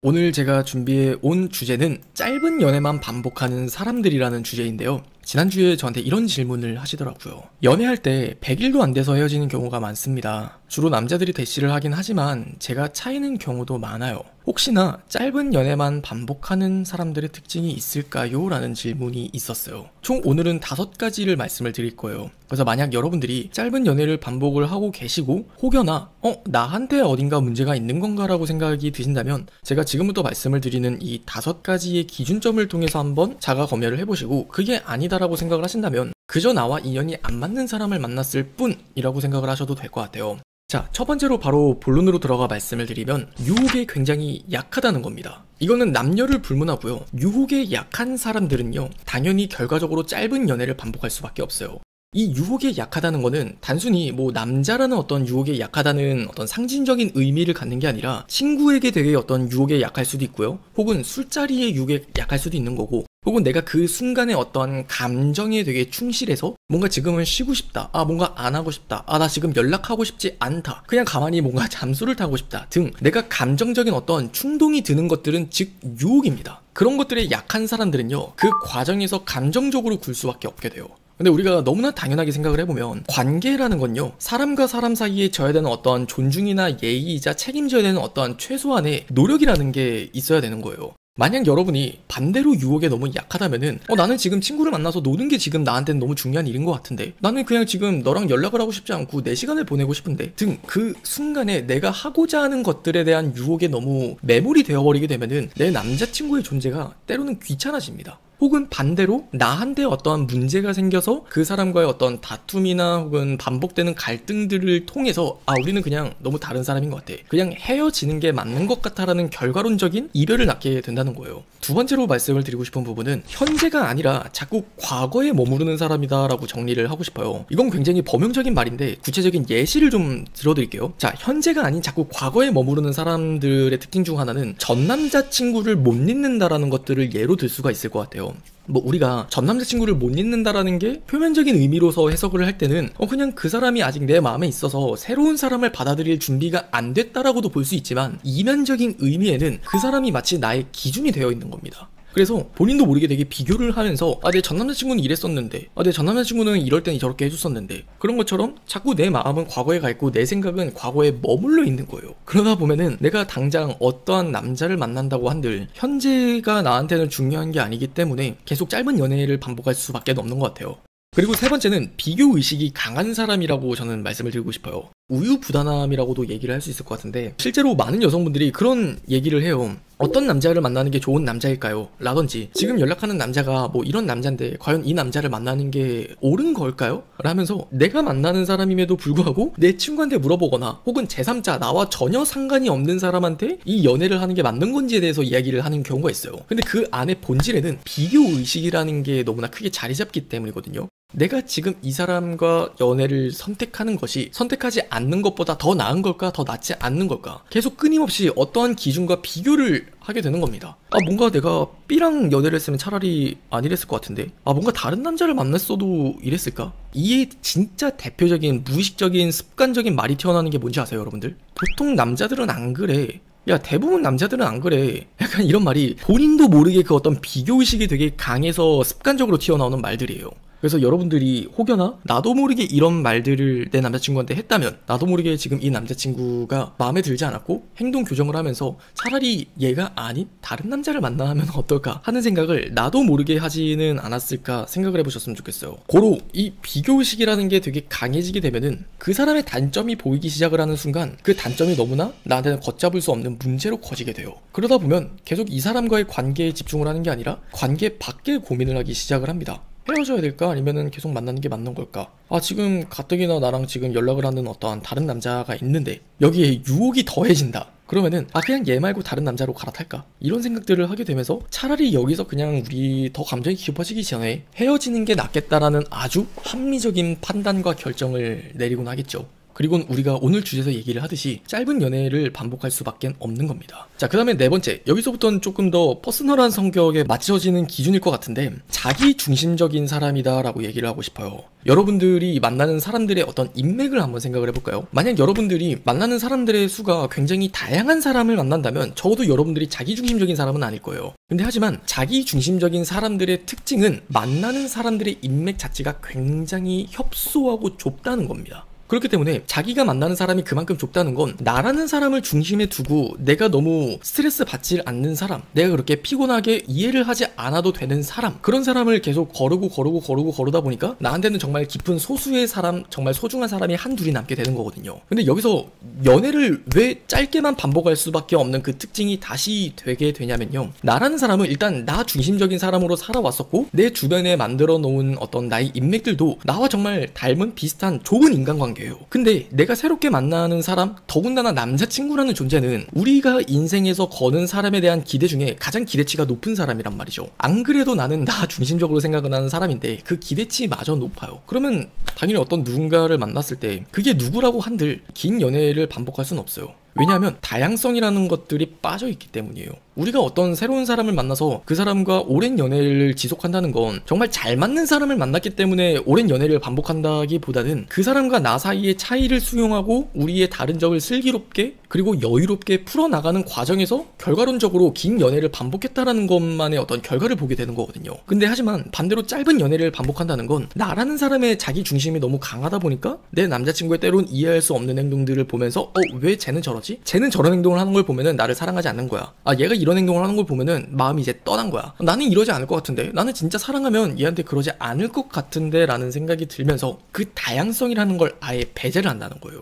오늘 제가 준비해 온 주제는 짧은 연애만 반복하는 사람들이라는 주제인데요. 지난주에 저한테 이런 질문을 하시더라고요. 연애할 때 100일도 안 돼서 헤어지는 경우가 많습니다. 주로 남자들이 대시를 하긴 하지만 제가 차이는 경우도 많아요. 혹시나 짧은 연애만 반복하는 사람들의 특징이 있을까요? 라는 질문이 있었어요. 총 오늘은 5가지를 말씀을 드릴 거예요. 그래서 만약 여러분들이 짧은 연애를 반복을 하고 계시고 혹여나 나한테 어딘가 문제가 있는 건가 라고 생각이 드신다면 제가 지금부터 말씀을 드리는 이 5가지의 기준점을 통해서 한번 자가 검열을 해보시고 그게 아니다라고 생각을 하신다면 그저 나와 인연이 안 맞는 사람을 만났을 뿐이라고 생각을 하셔도 될 것 같아요. 자, 첫 번째로 바로 본론으로 들어가 말씀을 드리면 유혹에 굉장히 약하다는 겁니다. 이거는 남녀를 불문하고요. 유혹에 약한 사람들은요, 당연히 결과적으로 짧은 연애를 반복할 수밖에 없어요. 이 유혹에 약하다는 거는 단순히 남자라는 어떤 유혹에 약하다는 어떤 상징적인 의미를 갖는 게 아니라 친구에게 되게 어떤 유혹에 약할 수도 있고요. 혹은 술자리의 유혹에 약할 수도 있는 거고, 혹은 내가 그 순간에 어떤 감정에 되게 충실해서 뭔가 지금은 쉬고 싶다, 뭔가 안 하고 싶다, 나 지금 연락하고 싶지 않다, 그냥 가만히 뭔가 잠수를 타고 싶다 등 내가 감정적인 어떤 충동이 드는 것들은 즉 유혹입니다. 그런 것들에 약한 사람들은요, 그 과정에서 감정적으로 굴 수밖에 없게 돼요. 근데 우리가 너무나 당연하게 생각을 해보면 관계라는 건요, 사람과 사람 사이에 져야 되는 어떤 존중이나 예의이자 책임져야 되는 어떤 최소한의 노력이라는 게 있어야 되는 거예요. 만약 여러분이 반대로 유혹에 너무 약하다면은 나는 지금 친구를 만나서 노는 게 지금 나한테는 너무 중요한 일인 것 같은데, 나는 그냥 지금 너랑 연락을 하고 싶지 않고 내 시간을 보내고 싶은데 등 그 순간에 내가 하고자 하는 것들에 대한 유혹에 너무 매몰이 되어버리게 되면은 내 남자친구의 존재가 때로는 귀찮아집니다. 혹은 반대로 나한테 어떠한 문제가 생겨서 그 사람과의 어떤 다툼이나 혹은 반복되는 갈등들을 통해서 우리는 그냥 너무 다른 사람인 것 같아, 그냥 헤어지는 게 맞는 것 같아라는 결과론적인 이별을 낳게 된다는 거예요. 두 번째로 말씀을 드리고 싶은 부분은 현재가 아니라 자꾸 과거에 머무르는 사람이다 라고 정리를 하고 싶어요. 이건 굉장히 범용적인 말인데 구체적인 예시를 좀 들어드릴게요. 자, 현재가 아닌 자꾸 과거에 머무르는 사람들의 특징 중 하나는 전 남자친구를 못 잊는다라는 것들을 예로 들 수가 있을 것 같아요. 우리가 전 남자친구를 못 잊는다라는 게 표면적인 의미로서 해석을 할 때는 그냥 그 사람이 아직 내 마음에 있어서 새로운 사람을 받아들일 준비가 안 됐다라고도 볼 수 있지만, 이면적인 의미에는 그 사람이 마치 나의 기준이 되어 있는 겁니다. 그래서 본인도 모르게 되게 비교를 하면서 내 전 남자친구는 이랬었는데, 내 전 남자친구는 이럴 땐 저렇게 해줬었는데, 그런 것처럼 자꾸 내 마음은 과거에 가 있고 내 생각은 과거에 머물러 있는 거예요. 그러다 보면은 내가 당장 어떠한 남자를 만난다고 한들 현재가 나한테는 중요한 게 아니기 때문에 계속 짧은 연애를 반복할 수밖에 없는 것 같아요. 그리고 세 번째는 비교의식이 강한 사람이라고 저는 말씀을 드리고 싶어요. 우유부단함이라고도 얘기를 할 수 있을 것 같은데, 실제로 많은 여성분들이 그런 얘기를 해요. 어떤 남자를 만나는 게 좋은 남자일까요? 라든지 지금 연락하는 남자가 이런 남자인데 과연 이 남자를 만나는 게 옳은 걸까요? 라면서 내가 만나는 사람임에도 불구하고 내 친구한테 물어보거나 혹은 제3자, 나와 전혀 상관이 없는 사람한테 이 연애를 하는 게 맞는 건지에 대해서 이야기를 하는 경우가 있어요. 근데 그 안에 본질에는 비교의식이라는 게 너무나 크게 자리 잡기 때문이거든요. 내가 지금 이 사람과 연애를 선택하는 것이 선택하지 않는 것보다 더 나은 걸까, 더 낫지 않는 걸까, 계속 끊임없이 어떠한 기준과 비교를 하게 되는 겁니다. 뭔가 내가 B랑 연애를 했으면 차라리 안 이랬을 것 같은데, 뭔가 다른 남자를 만났어도 이랬을까? 이게 진짜 대표적인 무의식적인 습관적인 말이 튀어나오는 게 뭔지 아세요, 여러분들? 보통 남자들은 안 그래, 대부분 남자들은 안 그래, 약간 이런 말이 본인도 모르게 그 어떤 비교의식이 되게 강해서 습관적으로 튀어나오는 말들이에요. 그래서 여러분들이 혹여나 나도 모르게 이런 말들을 내 남자친구한테 했다면, 나도 모르게 지금 이 남자친구가 마음에 들지 않았고 행동 교정을 하면서 차라리 얘가 아닌 다른 남자를 만나면 어떨까 하는 생각을 나도 모르게 하지는 않았을까 생각을 해보셨으면 좋겠어요. 고로 이 비교의식이라는 게 되게 강해지게 되면은 그 사람의 단점이 보이기 시작을 하는 순간 그 단점이 너무나 나한테는 걷잡을 수 없는 문제로 커지게 돼요. 그러다 보면 계속 이 사람과의 관계에 집중을 하는 게 아니라 관계 밖에 고민을 하기 시작을 합니다. 헤어져야 될까? 아니면은 계속 만나는 게 맞는 걸까? 지금 가뜩이나 나랑 지금 연락을 하는 어떠한 다른 남자가 있는데 여기에 유혹이 더해진다. 그러면은 그냥 얘 말고 다른 남자로 갈아탈까? 이런 생각들을 하게 되면서 차라리 여기서 그냥 우리 더 감정이 깊어지기 전에 헤어지는 게 낫겠다라는 아주 합리적인 판단과 결정을 내리곤 하겠죠. 그리고 우리가 오늘 주제에서 얘기를 하듯이 짧은 연애를 반복할 수밖에 없는 겁니다. 자, 그 다음에 네 번째, 여기서부터는 조금 더 퍼스널한 성격에 맞춰지는 기준일 것 같은데 자기 중심적인 사람이다 라고 얘기를 하고 싶어요. 여러분들이 만나는 사람들의 어떤 인맥을 한번 생각을 해볼까요? 만약 여러분들이 만나는 사람들의 수가 굉장히 다양한 사람을 만난다면 적어도 여러분들이 자기 중심적인 사람은 아닐 거예요. 근데 하지만 자기 중심적인 사람들의 특징은 만나는 사람들의 인맥 자체가 굉장히 협소하고 좁다는 겁니다. 그렇기 때문에 자기가 만나는 사람이 그만큼 좁다는 건 나라는 사람을 중심에 두고 내가 너무 스트레스 받지 않는 사람, 내가 그렇게 피곤하게 이해를 하지 않아도 되는 사람, 그런 사람을 계속 거르다 보니까 나한테는 정말 깊은 소수의 사람, 정말 소중한 사람이 한둘이 남게 되는 거거든요. 근데 여기서 연애를 왜 짧게만 반복할 수밖에 없는 그 특징이 다시 되게 되냐면요, 나라는 사람은 일단 나 중심적인 사람으로 살아왔었고 내 주변에 만들어 놓은 어떤 나의 인맥들도 나와 정말 닮은 비슷한 좋은 인간관계, 근데 내가 새롭게 만나는 사람, 더군다나 남자친구라는 존재는 우리가 인생에서 거는 사람에 대한 기대 중에 가장 기대치가 높은 사람이란 말이죠. 안 그래도 나는 나 중심적으로 생각을 하는 사람인데 그 기대치마저 높아요. 그러면 당연히 어떤 누군가를 만났을 때 그게 누구라고 한들 긴 연애를 반복할 수는 없어요. 왜냐하면 다양성이라는 것들이 빠져있기 때문이에요. 우리가 어떤 새로운 사람을 만나서 그 사람과 오랜 연애를 지속한다는 건 정말 잘 맞는 사람을 만났기 때문에 오랜 연애를 반복한다기보다는 그 사람과 나 사이의 차이를 수용하고 우리의 다른 점을 슬기롭게 그리고 여유롭게 풀어나가는 과정에서 결과론적으로 긴 연애를 반복했다라는 것만의 어떤 결과를 보게 되는 거거든요. 근데 하지만 반대로 짧은 연애를 반복한다는 건 나라는 사람의 자기 중심이 너무 강하다 보니까 내 남자친구의 때론 이해할 수 없는 행동들을 보면서 왜 쟤는 저러지? 쟤는 저런 행동을 하는 걸 보면은 나를 사랑하지 않는 거야. 얘가 이런 행동을 하는 걸 보면은 마음이 이제 떠난 거야. 나는 이러지 않을 것 같은데, 나는 진짜 사랑하면 얘한테 그러지 않을 것 같은데 라는 생각이 들면서 그 다양성이라는 걸 아예 배제를 한다는 거예요.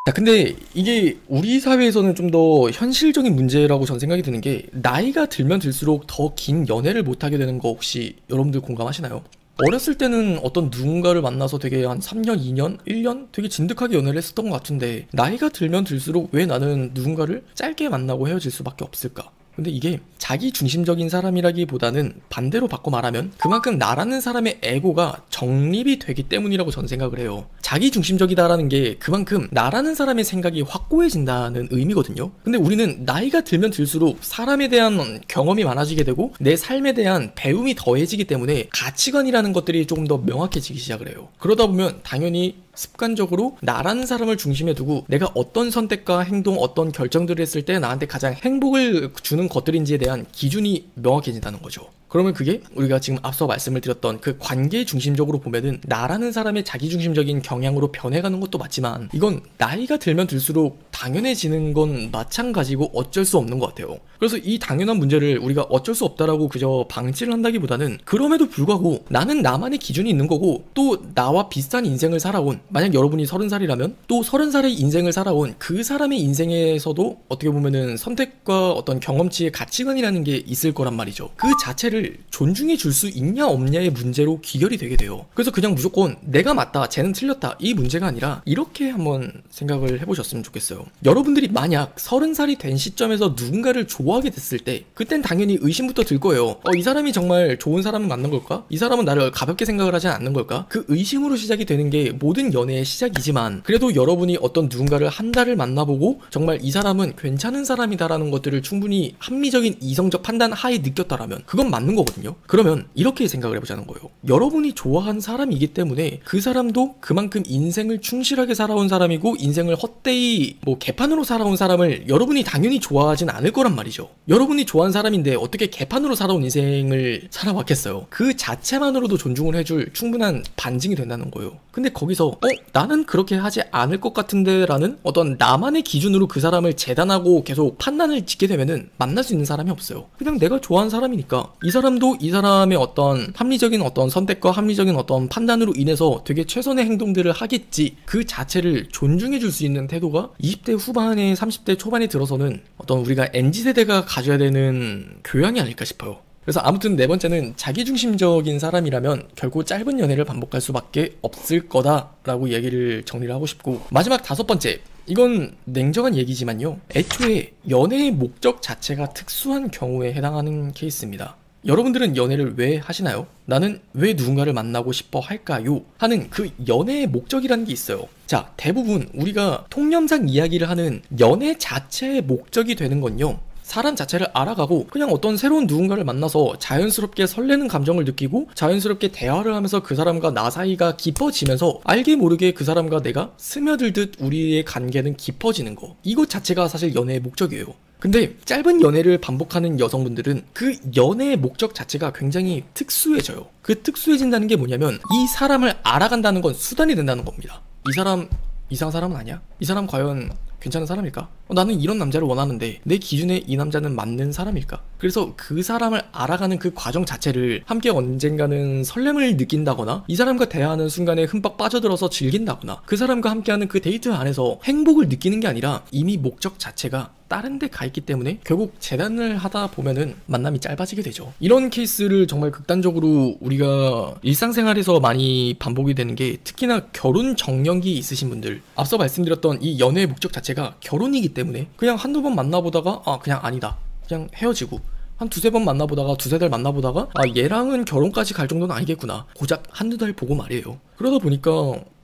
자, 근데 이게 우리 사회에서는 좀 더 현실적인 문제라고 전 생각이 드는 게, 나이가 들면 들수록 더 긴 연애를 못하게 되는 거 혹시 여러분들 공감하시나요? 어렸을 때는 어떤 누군가를 만나서 되게 한 3년, 2년, 1년 되게 진득하게 연애를 했었던 것 같은데 나이가 들면 들수록 왜 나는 누군가를 짧게 만나고 헤어질 수밖에 없을까? 근데 이게 자기 중심적인 사람이라기보다는 반대로 바꿔 말하면 그만큼 나라는 사람의 에고가 정립이 되기 때문이라고 저는 생각을 해요. 자기 중심적이다라는 게 그만큼 나라는 사람의 생각이 확고해진다는 의미거든요. 근데 우리는 나이가 들면 들수록 사람에 대한 경험이 많아지게 되고 내 삶에 대한 배움이 더해지기 때문에 가치관이라는 것들이 조금 더 명확해지기 시작을 해요. 그러다 보면 당연히 습관적으로 나라는 사람을 중심에 두고 내가 어떤 선택과 행동, 어떤 결정들을 했을 때 나한테 가장 행복을 주는 것들인지에 대한 기준이 명확해진다는 거죠. 그러면 그게 우리가 지금 앞서 말씀을 드렸던 그 관계 중심적으로 보면은 나라는 사람의 자기 중심적인 경향으로 변해가는 것도 맞지만 이건 나이가 들면 들수록 당연해지는 건 마찬가지고 어쩔 수 없는 것 같아요. 그래서 이 당연한 문제를 우리가 어쩔 수 없다라고 그저 방치를 한다기보다는 그럼에도 불구하고 나는 나만의 기준이 있는 거고 또 나와 비슷한 인생을 살아온, 만약 여러분이 30살이라면 또 30살의 인생을 살아온 그 사람의 인생에서도 어떻게 보면은 선택과 어떤 경험치의 가치관이라는 게 있을 거란 말이죠. 그 자체를 존중해 줄 수 있냐 없냐의 문제로 귀결이 되게 돼요. 그래서 그냥 무조건 내가 맞다, 쟤는 틀렸다 이 문제가 아니라 이렇게 한번 생각을 해보셨으면 좋겠어요. 여러분들이 만약 30살이 된 시점에서 누군가를 좋아하게 됐을 때 그땐 당연히 의심부터 들 거예요. 이 사람이 정말 좋은 사람을 만난 걸까? 이 사람은 나를 가볍게 생각을 하지 않는 걸까? 그 의심으로 시작이 되는 게 모든 연애의 시작이지만 그래도 여러분이 어떤 누군가를 한 달을 만나보고 정말 이 사람은 괜찮은 사람이다라는 것들을 충분히 합리적인 이성적 판단 하에 느꼈다라면 그건 맞는 거거든요. 그러면 이렇게 생각을 해보자는 거예요. 여러분이 좋아한 사람이기 때문에 그 사람도 그만큼 인생을 충실하게 살아온 사람이고 인생을 헛되이 개판으로 살아온 사람을 여러분이 당연히 좋아하진 않을 거란 말이죠. 여러분이 좋아하는 사람인데 어떻게 개판으로 살아온 인생을 살아왔겠어요. 그 자체만으로도 존중을 해줄 충분한 반증이 된다는 거예요. 근데 거기서 나는 그렇게 하지 않을 것 같은데 라는 어떤 나만의 기준으로 그 사람을 재단하고 계속 판단을 짓게 되면은 만날 수 있는 사람이 없어요. 그냥 내가 좋아하는 사람이니까 이 사람도 이 사람의 어떤 합리적인 어떤 선택과 합리적인 어떤 판단으로 인해서 되게 최선의 행동들을 하겠지, 그 자체를 존중해 줄 수 있는 태도가 20대 후반에 30대 초반에 들어서는 어떤 우리가 MZ세대가 가져야 되는 교양이 아닐까 싶어요. 그래서 아무튼 네 번째는 자기중심적인 사람이라면 결코 짧은 연애를 반복할 수밖에 없을 거다라고 얘기를 정리를 하고 싶고, 마지막 다섯 번째, 이건 냉정한 얘기지만요, 애초에 연애의 목적 자체가 특수한 경우에 해당하는 케이스입니다. 여러분들은 연애를 왜 하시나요? 나는 왜 누군가를 만나고 싶어 할까요? 하는 그 연애의 목적이라는 게 있어요. 자, 대부분 우리가 통념상 이야기를 하는 연애 자체의 목적이 되는 건요, 사람 자체를 알아가고 그냥 어떤 새로운 누군가를 만나서 자연스럽게 설레는 감정을 느끼고 자연스럽게 대화를 하면서 그 사람과 나 사이가 깊어지면서 알게 모르게 그 사람과 내가 스며들듯 우리의 관계는 깊어지는 거, 이것 자체가 사실 연애의 목적이에요. 근데 짧은 연애를 반복하는 여성분들은 그 연애의 목적 자체가 굉장히 특수해져요. 그 특수해진다는 게 뭐냐면 이 사람을 알아간다는 건 수단이 된다는 겁니다. 이 사람 이상한 사람은 아니야? 이 사람 과연 괜찮은 사람일까? 나는 이런 남자를 원하는데 내 기준에 이 남자는 맞는 사람일까? 그래서 그 사람을 알아가는 그 과정 자체를 함께 언젠가는 설렘을 느낀다거나 이 사람과 대화하는 순간에 흠뻑 빠져들어서 즐긴다거나 그 사람과 함께하는 그 데이트 안에서 행복을 느끼는 게 아니라 이미 목적 자체가 다른 데 가 있기 때문에 결국 재단을 하다 보면은 만남이 짧아지게 되죠. 이런 케이스를 정말 극단적으로 우리가 일상생활에서 많이 반복이 되는 게 특히나 결혼 정년기 있으신 분들, 앞서 말씀드렸던 이 연애의 목적 자체가 결혼이기 때문에 그냥 한두 번 만나보다가 그냥 아니다, 그냥 헤어지고 한 두세 번 만나보다가 두세 달 만나보다가 얘랑은 결혼까지 갈 정도는 아니겠구나, 고작 한두 달 보고 말이에요. 그러다 보니까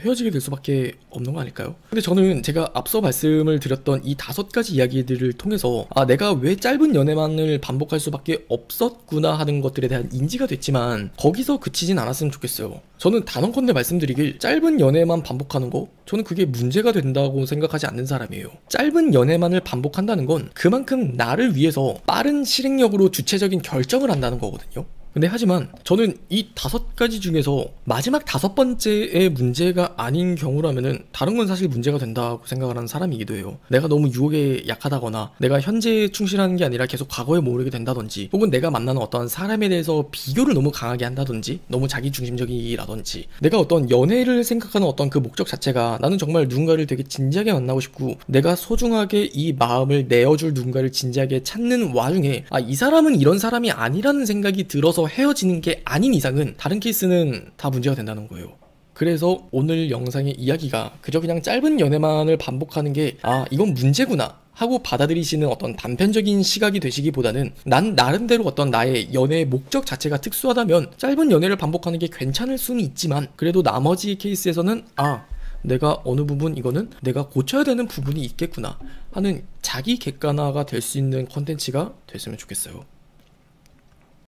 헤어지게 될 수밖에 없는 거 아닐까요? 근데 저는 제가 앞서 말씀을 드렸던 이 5가지 이야기들을 통해서 내가 왜 짧은 연애만을 반복할 수밖에 없었구나 하는 것들에 대한 인지가 됐지만 거기서 그치진 않았으면 좋겠어요. 저는 단언컨대 말씀드리길, 짧은 연애만 반복하는 거, 저는 그게 문제가 된다고 생각하지 않는 사람이에요. 짧은 연애만을 반복한다는 건 그만큼 나를 위해서 빠른 실행력으로 주체적인 결정을 한다는 거거든요. 근데 하지만 저는 이 5가지 중에서 마지막 5번째의 문제가 아닌 경우라면은 다른 건 사실 문제가 된다고 생각을 하는 사람이기도 해요. 내가 너무 유혹에 약하다거나 내가 현재에 충실하는 게 아니라 계속 과거에 모르게 된다든지, 혹은 내가 만나는 어떤 사람에 대해서 비교를 너무 강하게 한다든지, 너무 자기중심적이라든지, 내가 어떤 연애를 생각하는 어떤 그 목적 자체가 나는 정말 누군가를 되게 진지하게 만나고 싶고 내가 소중하게 이 마음을 내어줄 누군가를 진지하게 찾는 와중에 이 사람은 이런 사람이 아니라는 생각이 들어서 헤어지는 게 아닌 이상은 다른 케이스는 다 문제가 된다는 거예요. 그래서 오늘 영상의 이야기가 그저 그냥 짧은 연애만을 반복하는 게 이건 문제구나 하고 받아들이시는 어떤 단편적인 시각이 되시기보다는, 난 나름대로 어떤 나의 연애의 목적 자체가 특수하다면 짧은 연애를 반복하는 게 괜찮을 수는 있지만 그래도 나머지 케이스에서는 내가 어느 부분 이거는 내가 고쳐야 되는 부분이 있겠구나 하는 자기 객관화가 될 수 있는 컨텐츠가 됐으면 좋겠어요.